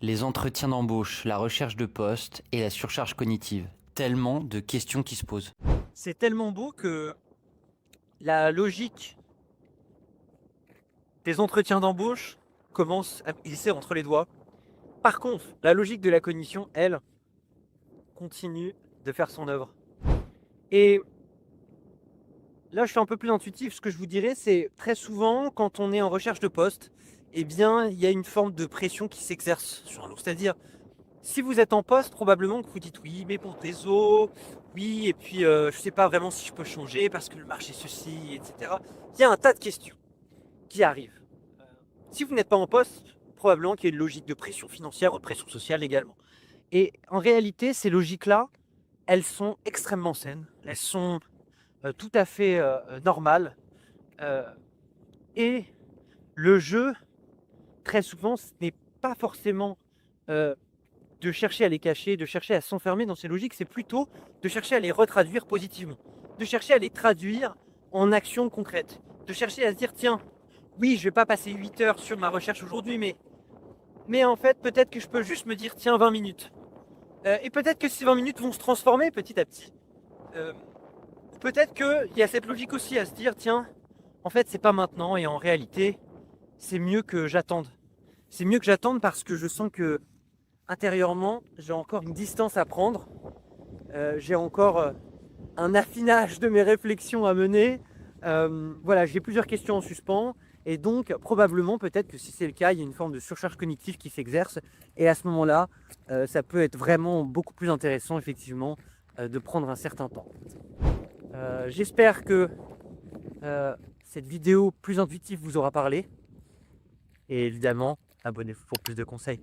Les entretiens d'embauche, la recherche de poste et la surcharge cognitive. Tellement de questions qui se posent. C'est tellement beau que la logique des entretiens d'embauche commence à me glisser entre les doigts. Par contre, la logique de la cognition, elle, continue de faire son œuvre. Et là, je suis un peu plus intuitif. Ce que je vous dirais, c'est très souvent, quand on est en recherche de poste, eh bien, il y a une forme de pression qui s'exerce sur nous. C'est-à-dire, si vous êtes en poste, probablement que vous dites oui, mais bon, désolé, oui, et puis je sais pas vraiment si je peux changer parce que le marché ceci, etc. Il y a un tas de questions qui arrivent. Si vous n'êtes pas en poste, probablement qu'il y a une logique de pression financière ou de pression sociale également. Et en réalité, ces logiques-là, elles sont extrêmement saines, elles sont tout à fait normales. euh, et le jeu, très souvent, ce n'est pas forcément euh, de chercher à les cacher, de chercher à s'enfermer dans ces logiques, c'est plutôt de chercher à les retraduire positivement, de chercher à les traduire en actions concrètes, de chercher à se dire tiens, oui, je vais pas passer 8 heures sur ma recherche aujourd'hui, mais en fait, peut-être que je peux juste me dire tiens, 20 minutes. Et peut-être que ces 20 minutes vont se transformer petit à petit. Euh, Peut-être qu'il y a cette logique aussi à se dire tiens, en fait, c'est pas maintenant et en réalité, c'est mieux que j'attende. C'est mieux que j'attende parce que je sens que intérieurement, j'ai encore une distance à prendre. J'ai encore un affinage de mes réflexions à mener. Voilà, j'ai plusieurs questions en suspens. Et donc, probablement, peut-être que si c'est le cas, il y a une forme de surcharge cognitive qui s'exerce. Et à ce moment-là, ça peut être vraiment beaucoup plus intéressant, effectivement, de prendre un certain temps. J'espère que cette vidéo plus intuitive vous aura parlé. Et évidemment, abonnez-vous pour plus de conseils.